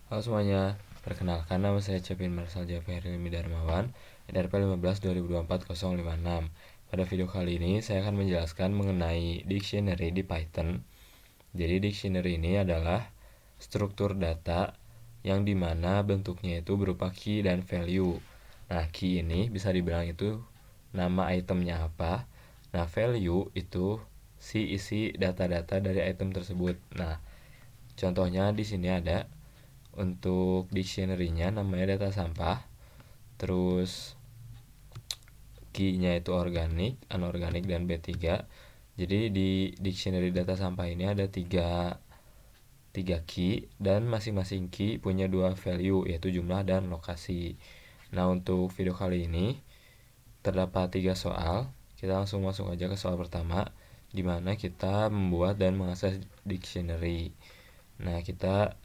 Halo semuanya, perkenalkan nama saya Cepin Marsal Jafar Hilmi Darmawan, NRP 15 2024 056. Pada video kali ini saya akan menjelaskan mengenai dictionary di Python. Jadi dictionary ini adalah struktur data yang dimana bentuknya itu berupa key dan value. Nah, key ini bisa dibilang itu nama itemnya apa. Nah, value itu si isi data-data dari item tersebut. Nah, contohnya di sini ada untuk dictionary-nya namanya data sampah, terus key-nya itu organik, anorganik, dan B3. Jadi di dictionary data sampah ini ada tiga key, dan masing-masing key punya dua value, yaitu jumlah dan lokasi. Nah, untuk video kali ini terdapat 3 soal. Kita langsung masuk aja ke soal pertama, di mana kita membuat dan mengakses dictionary. Nah, kita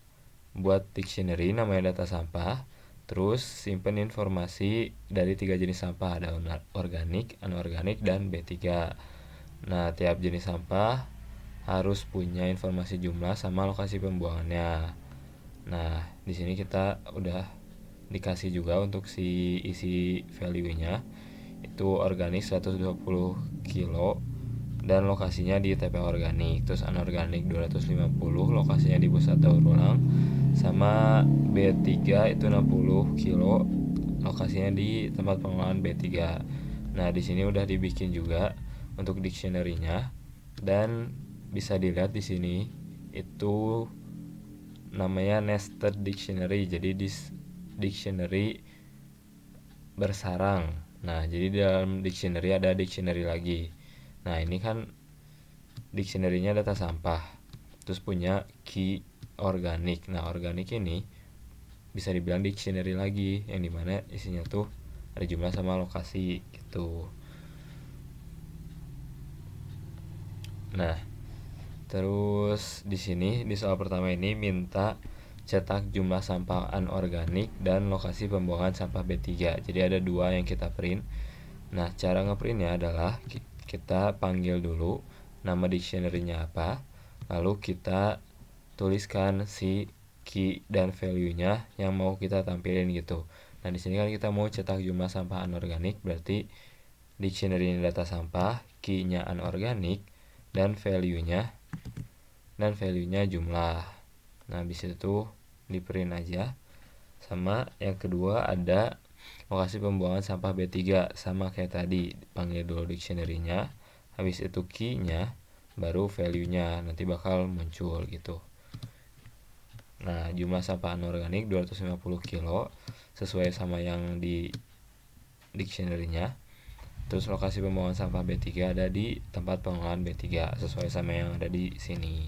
buat dictionary namanya data sampah, terus simpen informasi dari 3 jenis sampah, ada organik, anorganik, dan B3. Nah, tiap jenis sampah harus punya informasi jumlah sama lokasi pembuangannya. Nah, di sini kita udah dikasih juga untuk si isi value-nya, itu organik 120 kilo dan lokasinya di TP organik, terus anorganik 250, lokasinya di pusat daur ulang, sama B3 itu 60 kilo, lokasinya di tempat pengolahan B3. Nah, di sini udah dibikin juga untuk dictionary-nya, dan bisa dilihat di sini itu namanya nested dictionary. Jadi dictionary bersarang. Nah, jadi di dalam dictionary ada dictionary lagi. Nah, ini kan dictionary-nya data sampah, terus punya key organik. Nah, organik ini bisa dibilang dictionary lagi, yang dimana isinya tuh ada jumlah sama lokasi gitu. Nah, terus di sini di soal pertama ini minta cetak jumlah sampah anorganik dan lokasi pembuangan sampah B3. Jadi ada dua yang kita print. Nah, cara ngeprintnya adalah kita panggil dulu nama dictionary-nya apa, lalu kita tuliskan si key dan value-nya yang mau kita tampilin gitu. Nah, di sini kan kita mau cetak jumlah sampah anorganik, berarti dictionary-nya data sampah, key-nya anorganik, dan value-nya jumlah. Nah, habis itu di print aja. Sama yang kedua ada lokasi pembuangan sampah B3, sama kayak tadi, panggil dulu dictionary-nya, habis itu key-nya, baru value-nya, nanti bakal muncul gitu. Nah, jumlah sampah anorganik 250 kilo sesuai sama yang di dictionary-nya. Terus lokasi pembuangan sampah B3 ada di tempat pengolahan B3 sesuai sama yang ada di sini.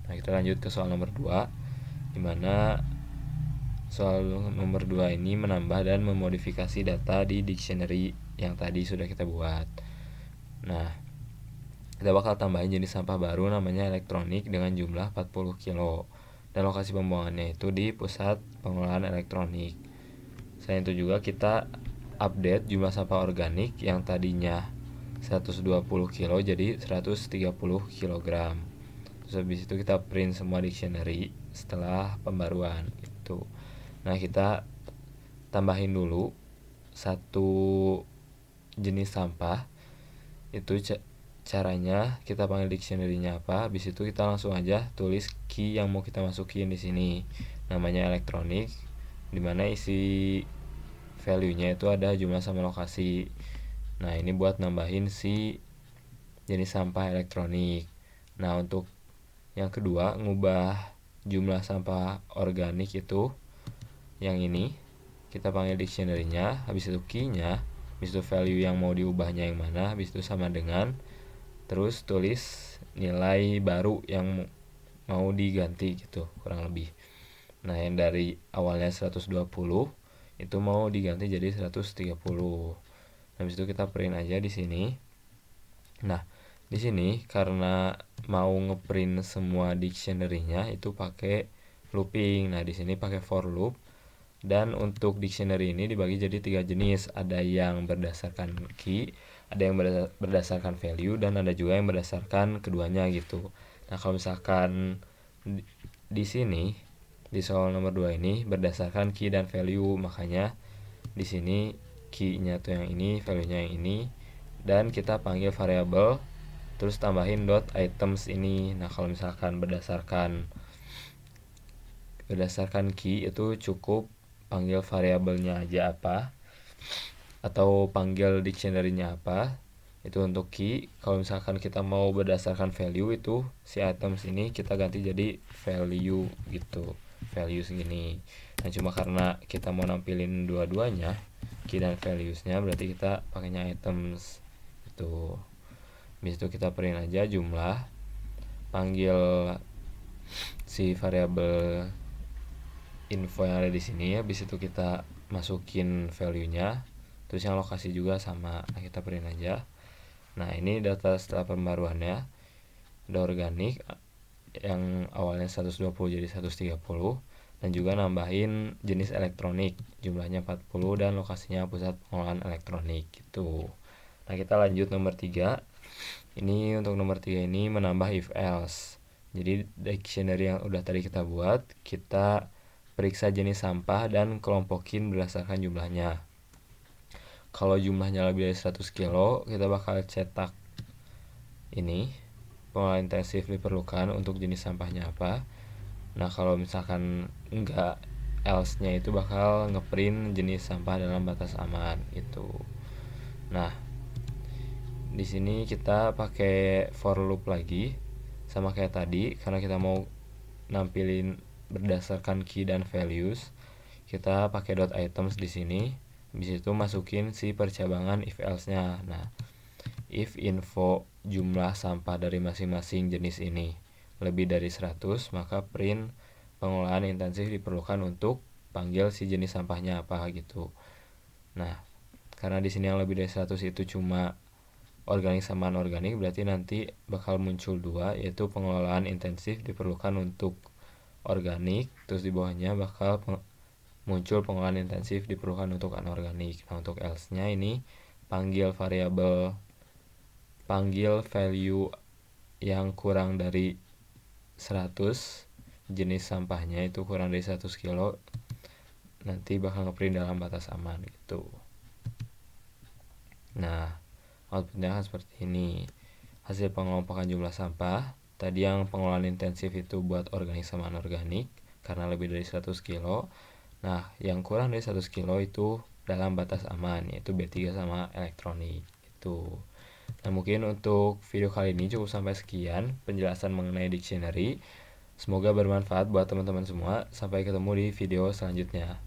Nah, kita lanjut ke soal nomor 2, dimana soal nomor 2 ini menambah dan memodifikasi data di dictionary yang tadi sudah kita buat. Nah, kita bakal tambahin jenis sampah baru namanya elektronik dengan jumlah 40 kilo, dan lokasi pembuangannya itu di pusat pengolahan elektronik. Selain itu juga kita update jumlah sampah organik yang tadinya 120 kilo jadi 130 kilogram. Terus habis itu kita print semua dictionary setelah pembaruan itu. Nah, kita tambahin dulu satu jenis sampah. Itu caranya kita panggil dictionary-nya apa, habis itu kita langsung aja tulis key yang mau kita masukin di sini. Namanya elektronik, dimana isi value-nya itu ada jumlah sama lokasi. Nah, ini buat nambahin si jenis sampah elektronik. Nah, untuk yang kedua, ngubah jumlah sampah organik itu yang ini, kita panggil dictionary-nya, habis itu key-nya, habis itu value yang mau diubahnya yang mana, habis itu sama dengan, terus tulis nilai baru yang mau diganti gitu, kurang lebih. Nah, yang dari awalnya 120 itu mau diganti jadi 130. Habis itu kita print aja di sini. Nah, di sini karena mau ngeprint semua dictionary-nya itu pakai looping. Nah, di sini pakai for loop. Dan untuk dictionary ini dibagi jadi 3 jenis. Ada yang berdasarkan key, ada yang berdasarkan value, dan ada juga yang berdasarkan keduanya gitu. Nah, kalau misalkan di sini di soal nomor 2 ini berdasarkan key dan value, makanya di sini key-nya tuh yang ini, value-nya yang ini, dan kita panggil variabel terus tambahin dot items ini. Nah, kalau misalkan berdasarkan key itu cukup panggil variabelnya aja apa atau panggil dictionary-nya apa, itu untuk key. Kalau misalkan kita mau berdasarkan value, itu si items ini kita ganti jadi value gitu, value segini. Nah, cuma karena kita mau nampilin dua-duanya, key dan values-nya, berarti kita pakainya items itu. Habis itu kita print aja jumlah, panggil si variabel info yang ada di sini. Habis itu kita masukin value-nya, terus yang lokasi juga sama. Nah, kita print aja. Nah, ini data setelah pembaruannya. Ada organik yang awalnya 120 jadi 130, dan juga nambahin jenis elektronik, jumlahnya 40, dan lokasinya pusat pengolahan elektronik gitu. Nah, kita lanjut nomor 3. Ini untuk nomor 3 ini menambah if else. Jadi dictionary yang udah tadi kita buat, kita periksa jenis sampah dan kelompokin berdasarkan jumlahnya. Kalau jumlahnya lebih dari 100 kilo, kita bakal cetak ini pengolahan intensif diperlukan untuk jenis sampahnya apa. Nah, kalau misalkan enggak, else-nya itu bakal ngeprint jenis sampah dalam batas aman itu. Nah, di sini kita pakai for loop lagi sama kayak tadi, karena kita mau nampilin berdasarkan key dan values. Kita pakai dot items di sini. Habis itu masukin si percabangan if else-nya. Nah, if info jumlah sampah dari masing-masing jenis ini lebih dari 100, maka print pengolahan intensif diperlukan untuk panggil si jenis sampahnya apa gitu. Nah, karena di sini yang lebih dari 100 itu cuma organik sama anorganik, berarti nanti bakal muncul dua, yaitu pengelolaan intensif diperlukan untuk organik, terus di bawahnya bakal muncul pengolahan intensif diperlukan untuk anorganik. Nah, untuk else-nya ini panggil value yang kurang dari 100, jenis sampahnya itu kurang dari 100 kilo, nanti bakal ngeprint dalam batas aman gitu. Nah, outputnya kan seperti ini. Hasil pengelompokan jumlah sampah, tadi yang pengolahan intensif itu buat organik sama anorganik karena lebih dari 100 kilo. Nah, yang kurang dari 100 kilo itu dalam batas aman, yaitu B3 sama elektronik itu. Nah, mungkin untuk video kali ini cukup sampai sekian penjelasan mengenai dictionary. Semoga bermanfaat buat teman-teman semua. Sampai ketemu di video selanjutnya.